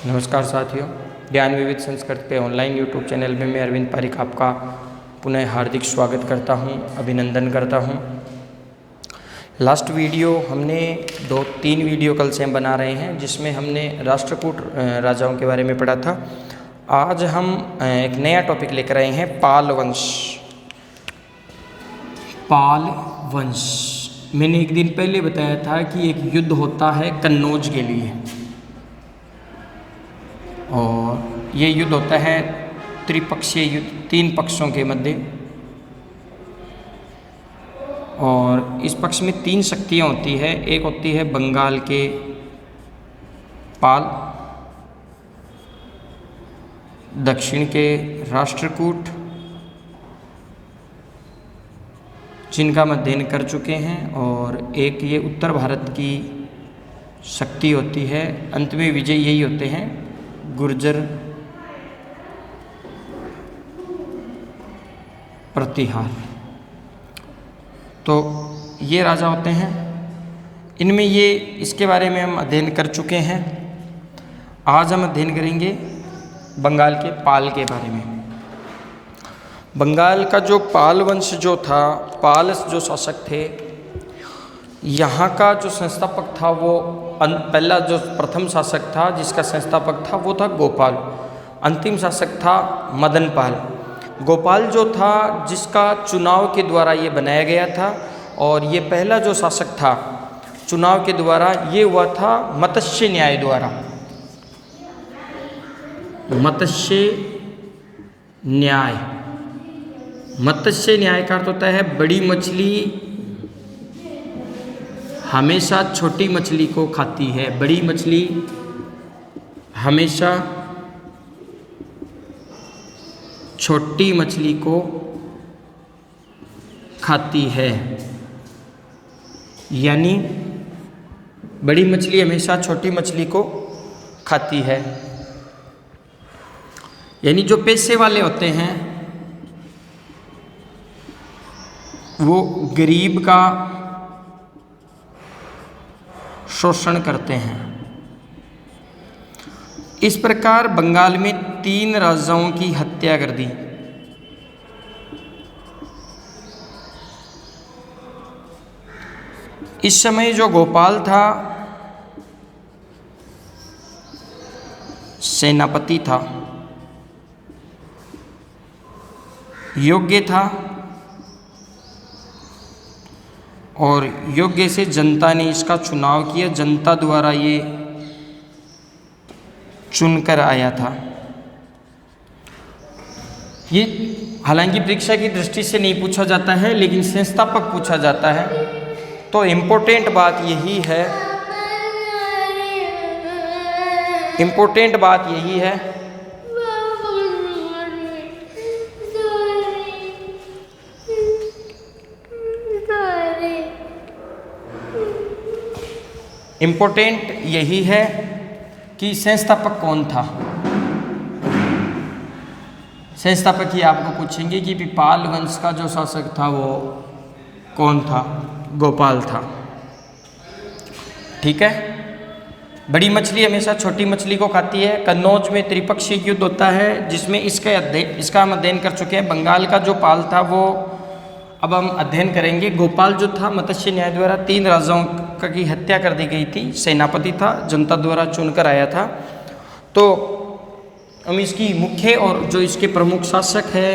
नमस्कार साथियों, ज्ञान विविध संस्कृत के ऑनलाइन यूट्यूब चैनल में मैं अरविंद पारिक आपका पुनः हार्दिक स्वागत करता हूं, अभिनंदन करता हूं। लास्ट वीडियो हमने 2-3 वीडियो कल से हम बना रहे हैं जिसमें हमने राष्ट्रकूट राजाओं के बारे में पढ़ा था। आज हम एक नया टॉपिक लेकर आए हैं, पाल वंश। पाल वंश मैंने एक दिन पहले बताया था कि एक युद्ध होता है कन्नौज के लिए, और ये युद्ध होता है त्रिपक्षीय युद्ध, 3 पक्षों के मध्य। और इस पक्ष में 3 शक्तियाँ होती है। एक होती है बंगाल के पाल, दक्षिण के राष्ट्रकूट जिनका हम अध्ययन कर चुके हैं, और एक ये उत्तर भारत की शक्ति होती है। अंत में विजय यही होते हैं, गुर्जर प्रतिहार। तो ये राजा होते हैं, इनमें ये इसके बारे में हम अध्ययन कर चुके हैं। आज हम अध्ययन करेंगे बंगाल के पाल के बारे में। बंगाल का जो पाल वंश जो था, पाल जो शासक थे, यहाँ का जो संस्थापक था वो पहला जो प्रथम शासक था जिसका संस्थापक था वो था गोपाल। अंतिम शासक था मदन पाल। गोपाल जो था जिसका चुनाव के द्वारा ये बनाया गया था, और ये पहला जो शासक था चुनाव के द्वारा ये हुआ था मत्स्य न्याय द्वारा। मत्स्य न्याय, मत्स्य न्याय का अर्थ होता है बड़ी मछली हमेशा छोटी मछली को खाती है। बड़ी मछली हमेशा छोटी मछली को खाती है, यानी बड़ी मछली हमेशा छोटी मछली को खाती है। यानी जो पैसे वाले होते हैं वो गरीब का शोषण करते हैं। इस प्रकार बंगाल में 3 राजाओं की हत्या कर दी। इस समय जो गोपाल था सेनापति था, योग्य था, और योग्य से जनता ने इसका चुनाव किया। जनता द्वारा ये चुनकर आया था। ये हालांकि परीक्षा की दृष्टि से नहीं पूछा जाता है, लेकिन संस्थापक पूछा जाता है। तो इम्पोर्टेंट बात यही है, इम्पोर्टेंट बात यही है इम्पोर्टेंट यही है कि संस्थापक कौन था। संस्थापक ही आपको पूछेंगे कि पाल वंश का जो शासक था वो कौन था। गोपाल था। ठीक है। बड़ी मछली हमेशा छोटी मछली को खाती है। कन्नौज में त्रिपक्षीय युद्ध होता है जिसमें इसका हम अध्ययन कर चुके हैं। बंगाल का जो पाल था वो अब हम अध्ययन करेंगे। गोपाल जो था मत्स्य न्याय द्वारा 3 राजाओं की हत्या कर दी गई थी। सेनापति था, जनता द्वारा चुनकर आया था। तो हम इसकी मुख्य और जो इसके प्रमुख शासक है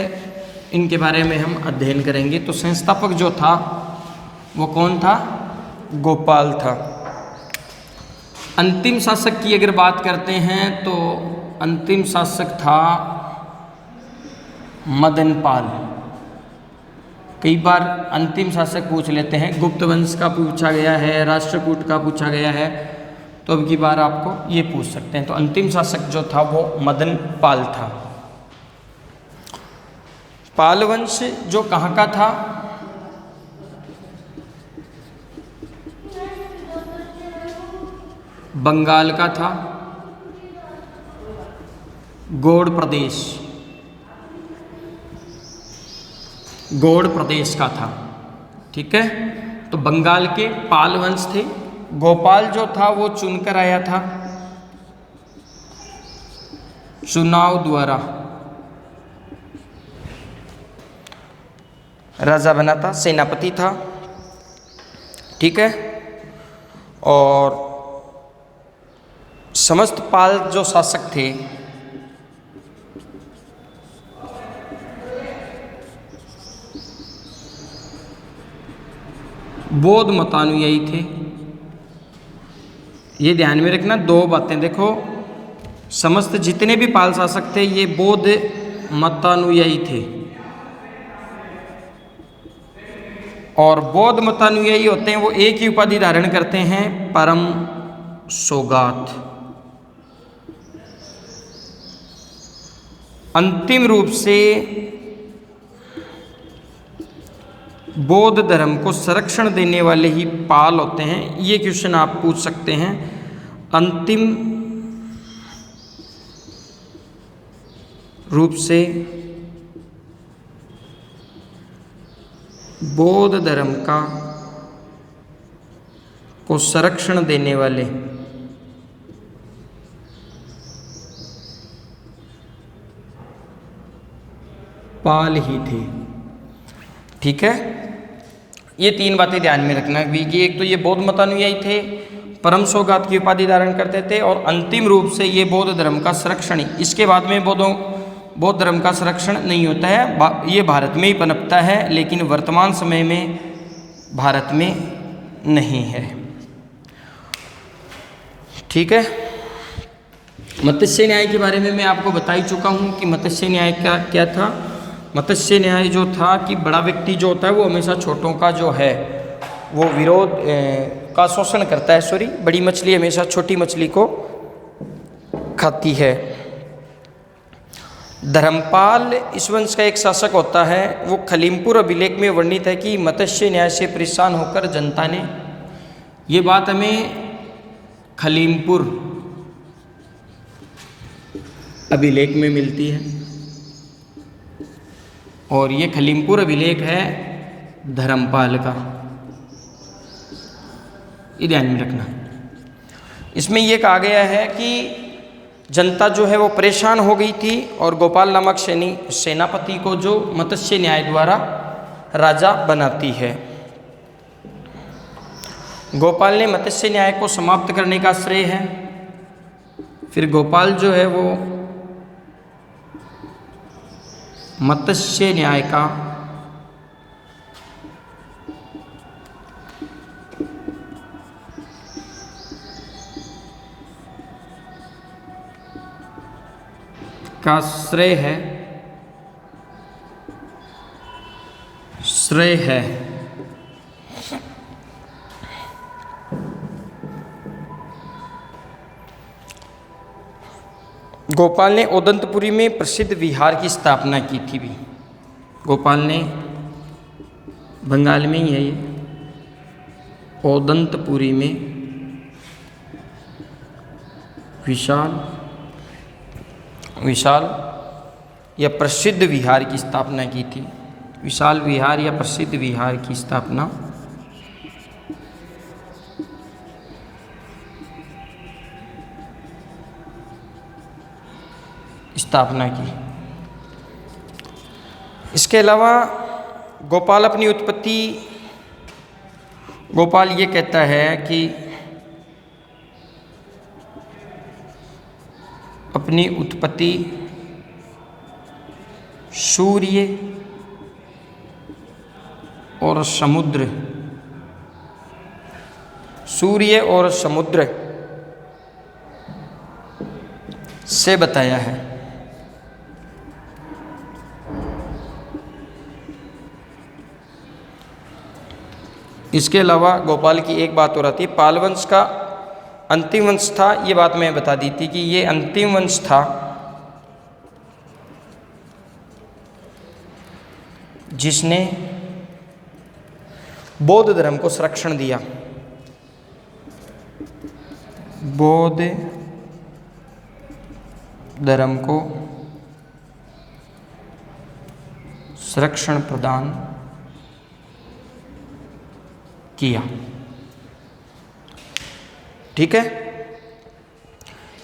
इनके बारे में हम अध्ययन करेंगे। तो संस्थापक जो था वो कौन था? गोपाल था। अंतिम शासक की अगर बात करते हैं तो अंतिम शासक था मदन पाल। कई बार अंतिम शासक पूछ लेते हैं, गुप्त वंश का पूछा गया है, राष्ट्रकूट का पूछा गया है, तो अब की बार आपको ये पूछ सकते हैं। तो अंतिम शासक जो था वो मदन पाल था। पाल वंश जो कहाँ का था? बंगाल का था, गौड़ प्रदेश, गौड़ प्रदेश का था। ठीक है। तो बंगाल के पाल वंश थे। गोपाल जो था वो चुनकर आया था। चुनाव द्वारा राजा बना था, सेनापति था। ठीक है। और समस्त पाल जो शासक थे बौद्ध मतानुयायी थे। ये ध्यान में रखना, दो बातें देखो, समस्त जितने भी पाल शासक थे ये बौद्ध मतानुयायी थे। और बौद्ध मतानुयायी होते हैं वो एक ही उपाधि धारण करते हैं, परम सौगात। अंतिम रूप से बौद्ध धर्म को संरक्षण देने वाले ही पाल होते हैं। ये क्वेश्चन आप पूछ सकते हैं। अंतिम रूप से बौद्ध धर्म को संरक्षण देने वाले पाल ही थे। ठीक है। ये तीन बातें ध्यान में रखना भी कि एक तो ये बौद्ध मतानुयायी थे, परम सौगात की उपाधि धारण करते थे, और अंतिम रूप से ये बौद्ध धर्म का संरक्षण। इसके बाद में बौद्ध धर्म का संरक्षण नहीं होता है, ये भारत में ही पनपता है, लेकिन वर्तमान समय में भारत में नहीं है। ठीक है। मत्स्य न्याय के बारे में मैं आपको बता ही चुका हूँ कि मत्स्य न्याय क्या था। मत्स्य न्याय जो था कि बड़ा व्यक्ति जो होता है वो हमेशा छोटों का जो है वो विरोध का शोषण करता है। बड़ी मछली हमेशा छोटी मछली को खाती है। धर्मपाल इस वंश का एक शासक होता है। वो खलीमपुर अभिलेख में वर्णित है कि मत्स्य न्याय से परेशान होकर जनता ने, ये बात हमें खलीमपुर अभिलेख में मिलती है, और ये खलीमपुर अभिलेख है धर्मपाल का, ये ध्यान में रखना। इसमें ये कहा गया है कि जनता जो है वो परेशान हो गई थी, और गोपाल नामक सेनापति को जो मत्स्य न्याय द्वारा राजा बनाती है। गोपाल ने मत्स्य न्याय को समाप्त करने का श्रेय है। फिर गोपाल जो है वो मत्स्य न्याय का श्रेय है। गोपाल ने ओदंतपुरी में प्रसिद्ध विहार की स्थापना की थी भी। गोपाल ने, बंगाल में ही है ये, ओदंतपुरी में विशाल या प्रसिद्ध विहार की स्थापना की थी। विशाल विहार या प्रसिद्ध विहार की स्थापना की। इसके अलावा गोपाल ये कहता है कि अपनी उत्पत्ति सूर्य और समुद्र से बताया है। इसके अलावा गोपाल की एक बात हो रही थी, पाल वंश का अंतिम वंश था। ये बात मैं बता दी थी कि ये अंतिम वंश था जिसने बौद्ध धर्म को संरक्षण दिया। बौद्ध धर्म को संरक्षण प्रदान किया। ठीक है।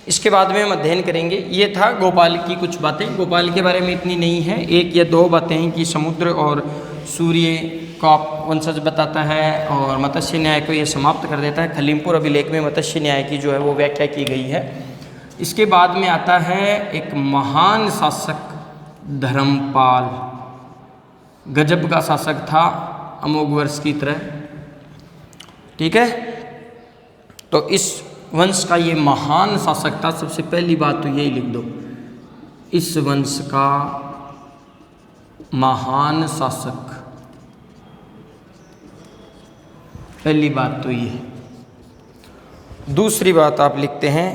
इसके बाद में हम अध्ययन करेंगे। ये था गोपाल की कुछ बातें। गोपाल के बारे में इतनी नहीं है, एक या दो बातें हैं कि समुद्र और सूर्य का वंशज बताता है और मत्स्य न्याय को ये समाप्त कर देता है। खलीमपुर अभिलेख में मत्स्य न्याय की जो है वो व्याख्या की गई है। इसके बाद में आता है एक महान शासक धर्मपाल, गजब का शासक था, अमोघ वर्ष की तरह। ठीक है, तो इस वंश का ये महान शासक था। सबसे पहली बात तो यही लिख दो, इस वंश का महान शासक, पहली बात तो ये। दूसरी बात आप लिखते हैं,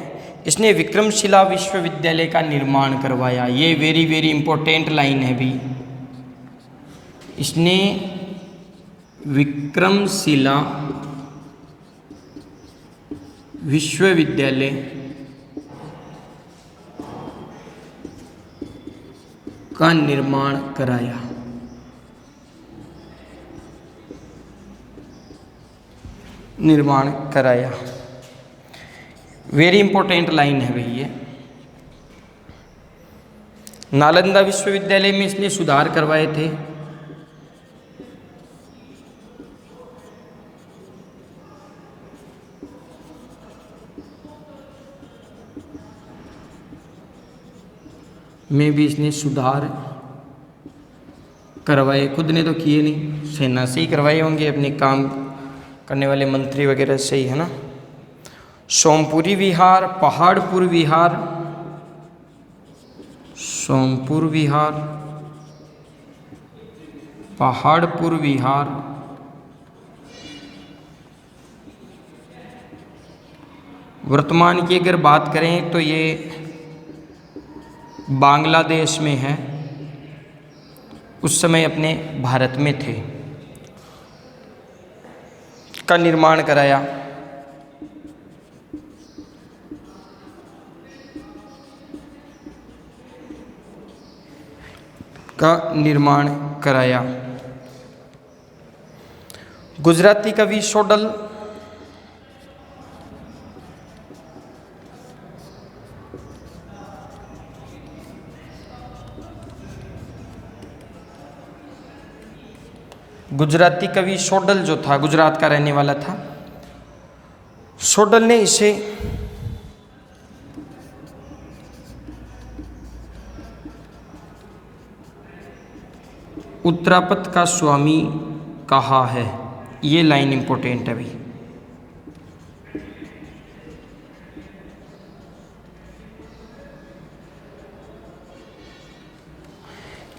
इसने विक्रमशिला विश्वविद्यालय का निर्माण करवाया। ये वेरी वेरी इंपॉर्टेंट लाइन है भी। इसने विक्रमशिला विश्वविद्यालय का निर्माण कराया। निर्माण कराया, वेरी इंपॉर्टेंट लाइन है भाई ये। नालंदा विश्वविद्यालय में इसने सुधार करवाए थे। में भी इसने सुधार करवाए, खुद ने तो किए नहीं, सेना से ही करवाए होंगे, अपने काम करने वाले मंत्री वगैरह से ही, है ना। सोमपुरी विहार, पहाड़पुर विहार, सोमपुर विहार, पहाड़पुर विहार, वर्तमान की अगर बात करें तो ये बांग्लादेश में है, उस समय अपने भारत में थे, का निर्माण कराया। का निर्माण कराया। गुजराती कवि शोडल, गुजराती कवि शोडल जो था, गुजरात का रहने वाला था, शोडल ने इसे उत्तरापथ का स्वामी कहा है। ये लाइन इंपॉर्टेंट है भाई।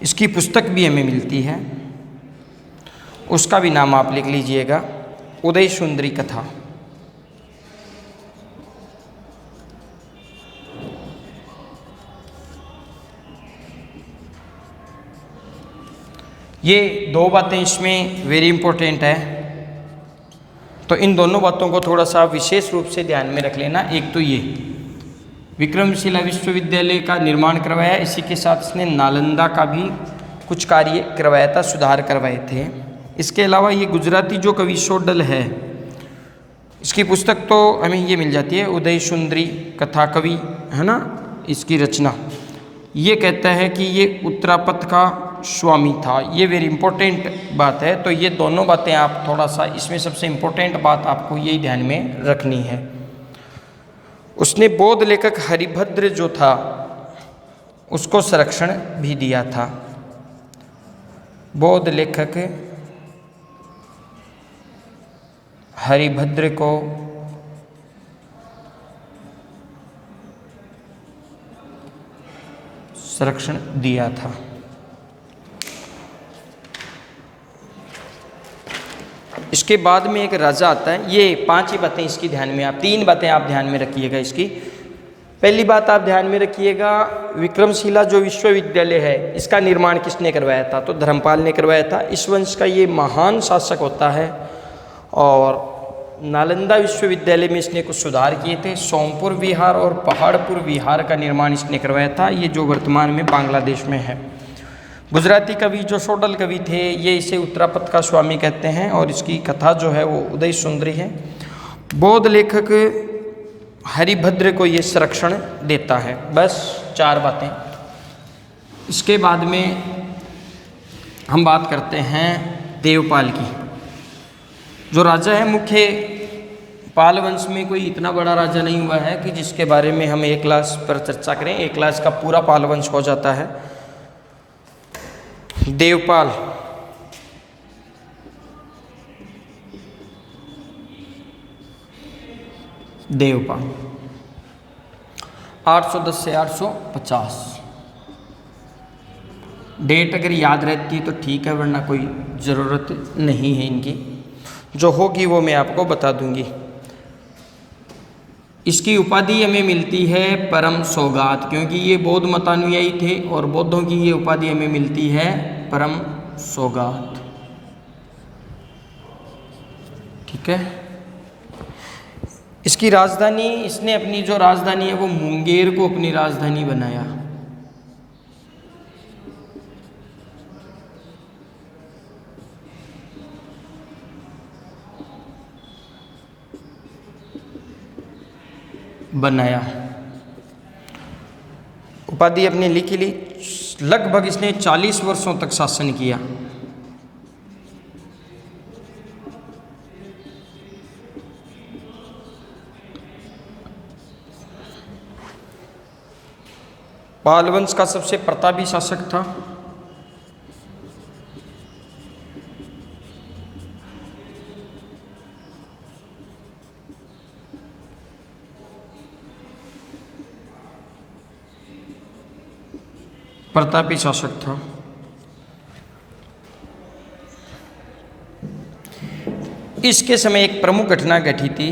इसकी पुस्तक भी हमें मिलती है, उसका भी नाम आप लिख लीजिएगा, उदय सुंदरी कथा। ये दो बातें इसमें वेरी इंपॉर्टेंट है, तो इन दोनों बातों को थोड़ा सा विशेष रूप से ध्यान में रख लेना। एक तो ये विक्रमशिला विश्वविद्यालय का निर्माण करवाया, इसी के साथ इसने नालंदा का भी कुछ कार्य करवाया था, सुधार करवाए थे। इसके अलावा ये गुजराती जो कवि शोडल है, इसकी पुस्तक तो हमें ये मिल जाती है, उदय सुंदरी कथा कवि, है ना। इसकी रचना ये कहता है कि ये उत्तरापथ का स्वामी था। ये वेरी इंपॉर्टेंट बात है। तो ये दोनों बातें आप थोड़ा सा, इसमें सबसे इंपॉर्टेंट बात आपको यही ध्यान में रखनी है। उसने बौद्ध लेखक हरिभद्र जो था उसको संरक्षण भी दिया था। बौद्ध लेखक हरिभद्र को संरक्षण दिया था। इसके बाद में एक राजा आता है। ये 5 ही बातें इसकी ध्यान में, आप 3 बातें आप ध्यान में रखिएगा इसकी। पहली बात आप ध्यान में रखिएगा, विक्रमशिला जो विश्वविद्यालय है इसका निर्माण किसने करवाया था? तो धर्मपाल ने करवाया था। इस वंश का ये महान शासक होता है और नालंदा विश्वविद्यालय में इसने कुछ सुधार किए थे। सोमपुर विहार और पहाड़पुर विहार का निर्माण इसने करवाया था, ये जो वर्तमान में बांग्लादेश में है। गुजराती कवि जो शोडल कवि थे, ये इसे उत्तरापथ का स्वामी कहते हैं और इसकी कथा जो है वो उदय सुंदरी है। बौद्ध लेखक हरिभद्र को ये संरक्षण देता है। बस 4 बातें। इसके बाद में हम बात करते हैं देवपाल की। जो राजा है, मुख्य पाल वंश में कोई इतना बड़ा राजा नहीं हुआ है कि जिसके बारे में हम एक क्लास पर चर्चा करें। एक क्लास का पूरा पाल वंश हो जाता है। देवपाल देवपाल 810 से 850। डेट अगर याद रहती है तो ठीक है, वरना कोई ज़रूरत नहीं है इनकी। जो होगी वो मैं आपको बता दूंगी। इसकी उपाधि हमें मिलती है परम सौगात, क्योंकि ये बौद्ध मतानुयायी थे और बौद्धों की ये उपाधि हमें मिलती है परम सौगात। ठीक है। इसकी राजधानी, इसने अपनी जो राजधानी है वो मुंगेर को अपनी राजधानी बनाया। उपाधि अपनी लिखी ली। लगभग इसने 40 वर्षों तक शासन किया। पाल वंश का सबसे प्रतापी शासक था। प्रतापी शासक था। इसके समय एक प्रमुख घटना घटी थी,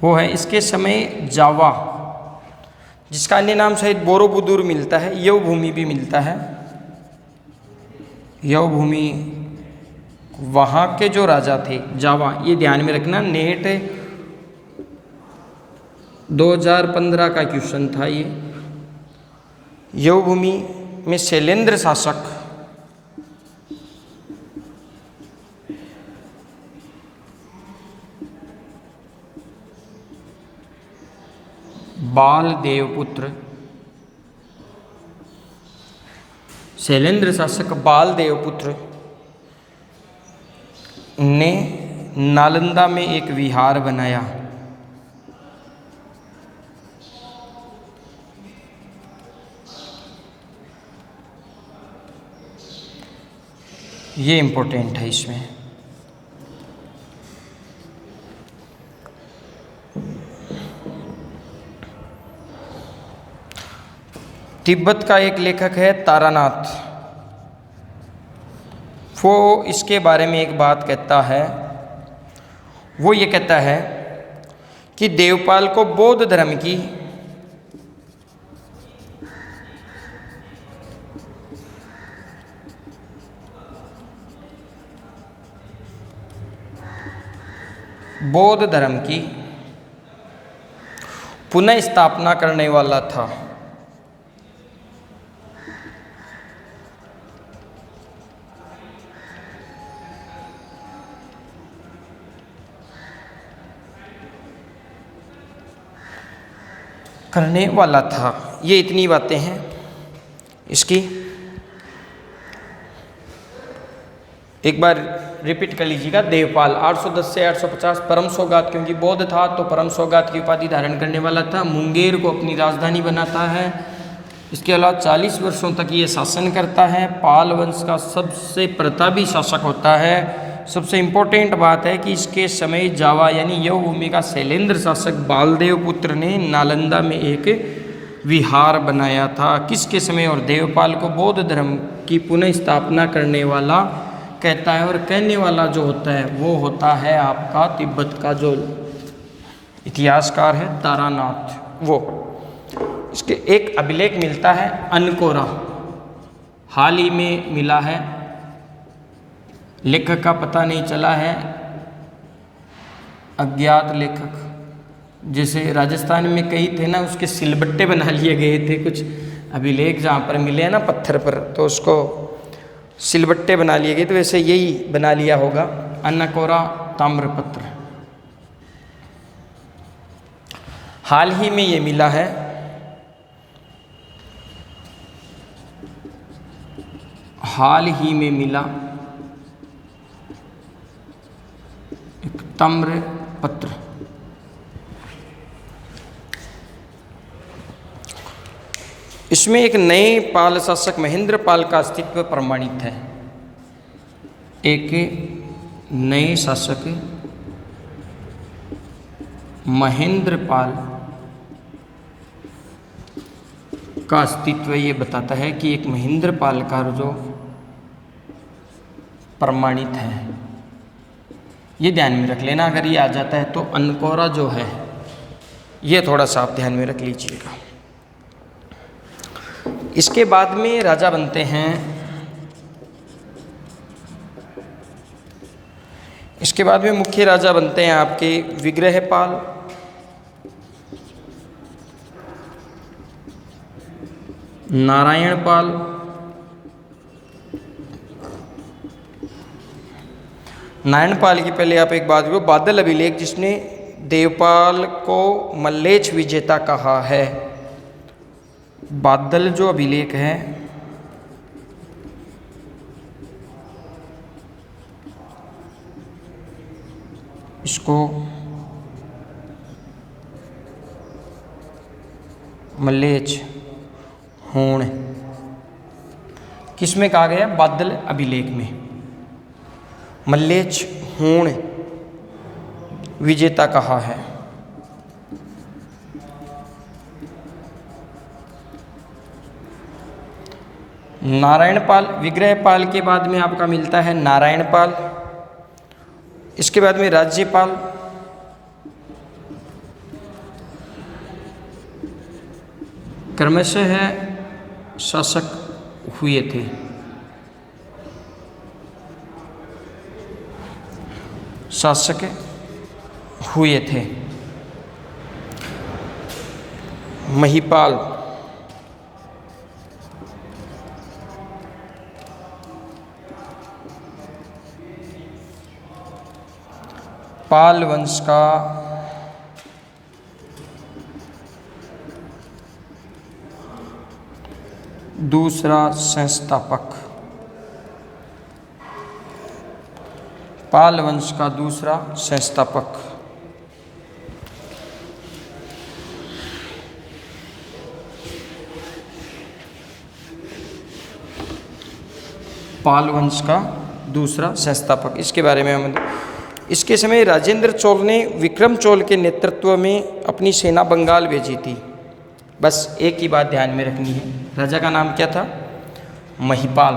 वो है इसके समय जावा, जिसका अन्य नाम शायद बोरोबुदुर मिलता है, यव भूमि भी मिलता है। यव भूमि वहाँ के जो राजा थे जावा, ये ध्यान में रखना। नेट 2015 का क्वेश्चन था ये। यव भूमि में शैलेंद्र शासक बालदेवपुत्र, शैलेंद्र शासक बालदेवपुत्र ने नालंदा में एक विहार बनाया। ये इंपॉर्टेंट है इसमें। तिब्बत का एक लेखक है तारानाथ, वो इसके बारे में एक बात कहता है। वो ये कहता है कि देवपाल को बौद्ध धर्म की पुनः स्थापना करने वाला था। ये इतनी बातें हैं इसकी। एक बार रिपीट कर लीजिएगा। देवपाल 810 से 850 परम सौगात, क्योंकि बौद्ध था तो परम सौगात की उपाधि धारण करने वाला था। मुंगेर को अपनी राजधानी बनाता है। इसके अलावा 40 वर्षों तक ये शासन करता है। पाल वंश का सबसे प्रतापी शासक होता है। सबसे इम्पोर्टेंट बात है कि इसके समय जावा यानी यव भूमि का शैलेंद्र शासक बालदेव पुत्र ने नालंदा में एक विहार बनाया था। किसके समय? और देवपाल को बौद्ध धर्म की पुनः स्थापना करने वाला कहता है। और कहने वाला जो होता है वो होता है आपका तिब्बत का जो इतिहासकार है तारानाथ। वो इसके एक अभिलेख मिलता है अनकोरा, हाल ही में मिला है। लेखक का पता नहीं चला है, अज्ञात लेखक। जैसे राजस्थान में कई थे ना, उसके सिलबट्टे बना लिए गए थे कुछ अभिलेख जहाँ पर मिले हैं ना पत्थर पर, तो उसको सिलबट्टे बना लिए गए। तो वैसे यही बना लिया होगा अनकोरा ताम्रपत्र। हाल ही में ये मिला है। हाल ही में मिला एक ताम्र पत्र। इसमें एक नए पाल शासक महेंद्र पाल का अस्तित्व प्रमाणित है। एक नए शासक महेंद्र पाल का अस्तित्व ये बताता है कि एक महेंद्र पाल का जो प्रमाणित है, ये ध्यान में रख लेना। अगर ये आ जाता है तो अनकोरा जो है ये थोड़ा सा आप ध्यान में रख लीजिएगा। इसके बाद में राजा बनते हैं, इसके बाद में मुख्य राजा बनते हैं आपके विग्रहपाल, नारायणपाल, नारायणपाल की पहले आप एक बात करो, बादल अभिलेख जिसने देवपाल को मल्लेच्छ विजेता कहा है। बादल जो अभिलेख है इसको मल्लेच्छ होण किस में कहा गया? बादल अभिलेख में मल्लेच्छ होण विजेता कहा है। नारायणपाल, विग्रहपाल के बाद में आपका मिलता है नारायणपाल। इसके बाद में राज्यपाल, क्रमशः शासक हुए थे। शासक हुए थे। महिपाल, पाल वंश का दूसरा संस्थापक, पाल वंश का दूसरा संस्थापक। पाल वंश का दूसरा संस्थापक, इसके बारे में हम इसके समय राजेंद्र चोल ने विक्रम चोल के नेतृत्व में अपनी सेना बंगाल भेजी थी। बस एक ही बात ध्यान में रखनी है, राजा का नाम क्या था? महिपाल।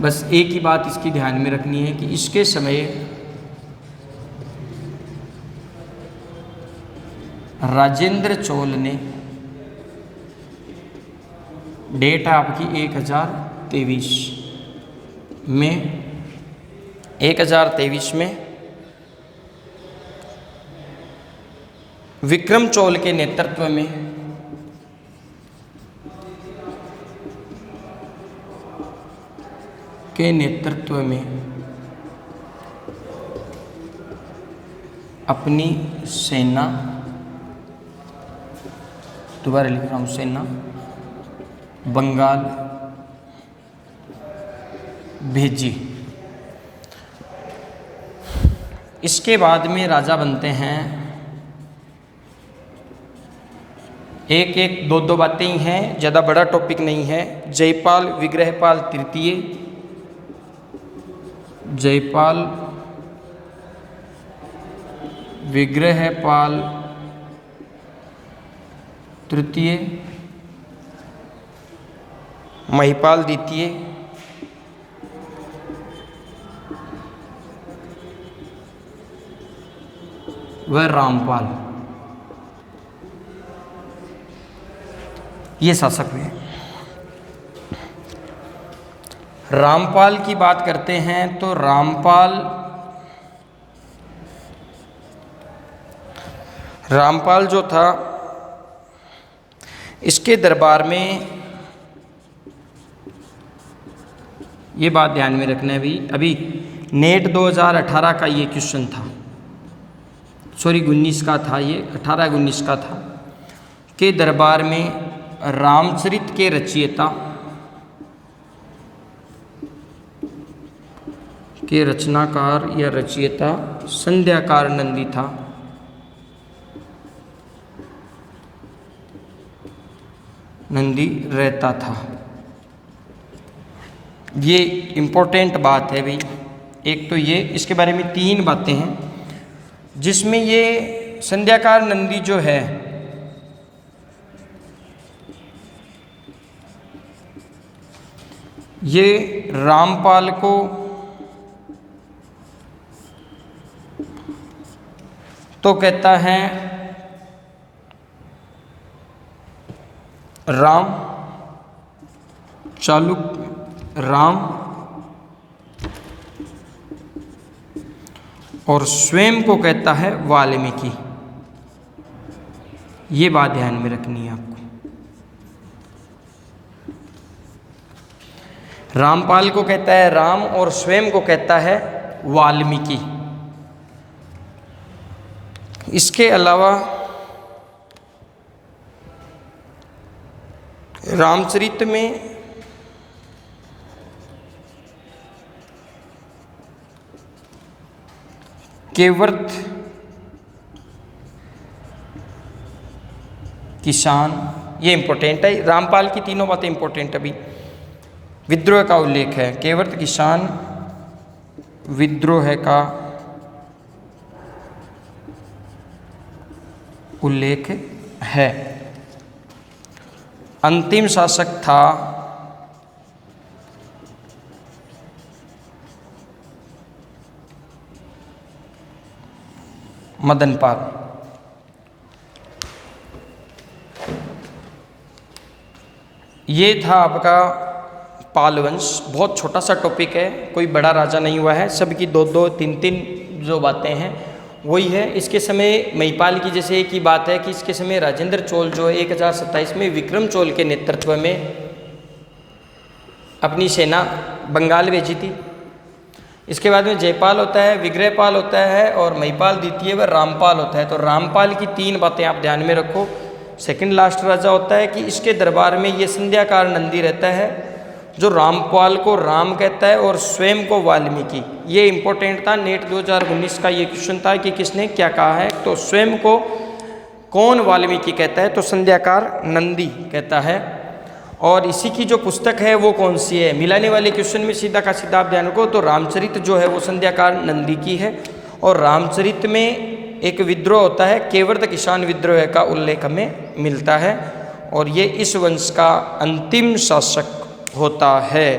बस एक ही बात इसकी ध्यान में रखनी है कि इसके समय राजेंद्र चोल ने, डेट आपकी 1023 में, 1023 में विक्रम चोल के नेतृत्व में अपनी सेना, दोबारा लिख रहा हूँ, सेना बंगाल भेजी। इसके बाद में राजा बनते हैं, एक एक दो दो बातें ही हैं, ज़्यादा बड़ा टॉपिक नहीं है। जयपाल विग्रहपाल तृतीय, जयपाल विग्रहपाल तृतीय, महिपाल द्वितीय, व रामपाल, ये शासक हुए। रामपाल की बात करते हैं तो रामपाल जो था, इसके दरबार में, ये बात ध्यान में रखना है। अभी नेट 2018 का ये क्वेश्चन था, सॉरी 19 का था, ये 1819 का था, के दरबार में रामचरित के रचयिता के रचनाकार या रचयिता संध्याकार नंदी था। नंदी रहता था। ये इम्पोर्टेंट बात है भाई। एक तो ये, इसके बारे में 3 बातें हैं जिसमें ये संध्याकार नंदी जो है ये रामपाल को तो कहता है राम चालुक्य राम, और स्वयं को कहता है वाल्मीकि। ये बात ध्यान में रखनी है आपको। रामपाल को कहता है राम और स्वयं को कहता है वाल्मीकि। इसके अलावा रामचरित में केवर्त, किसान, ये इंपॉर्टेंट है। रामपाल की तीनों बातें इंपॉर्टेंट अभी। विद्रोह का उल्लेख है, केवर्त किसान विद्रोह का उल्लेख है। अंतिम शासक था मदनपाल। ये था आपका पाल वंश। बहुत छोटा सा टॉपिक है, कोई बड़ा राजा नहीं हुआ है, सबकी 2-2, 3-3 जो बातें हैं वही है। इसके समय महिपाल की जैसे एक ही बात है कि इसके समय राजेंद्र चोल जो है 1027 में विक्रम चोल के नेतृत्व में अपनी सेना बंगाल भेजी थी। इसके बाद में जयपाल होता है, विग्रहपाल होता है, और महिपाल द्वितीय व रामपाल होता है। तो रामपाल की 3 बातें आप ध्यान में रखो। सेकंड लास्ट राजा होता है कि इसके दरबार में ये संध्याकार नंदी रहता है जो रामपाल को राम कहता है और स्वयं को वाल्मीकि। ये इंपॉर्टेंट था, नेट 2019 का ये क्वेश्चन था कि किसने क्या कहा है। तो स्वयं को कौन वाल्मीकि कहता है, तो संध्याकार नंदी कहता है। और इसी की जो पुस्तक है वो कौन सी है, मिलाने वाले क्वेश्चन में सीधा का सीधा आप ध्यान रखो। तो रामचरित जो है वो संध्याकार नंदी की है, और रामचरित में एक विद्रोह होता है, केवर्त किसान विद्रोह का उल्लेख हमें मिलता है, और ये इस वंश का अंतिम शासक होता है।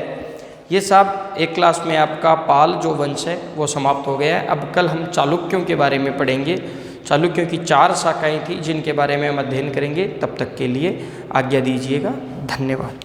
ये सब एक क्लास में आपका पाल जो वंश है वो समाप्त हो गया है। अब कल हम चालुक्यों के बारे में पढ़ेंगे। चालुक्यों की 4 शाखाएं थी जिनके बारे में हम अध्ययन करेंगे। तब तक के लिए आज्ञा दीजिएगा। धन्यवाद।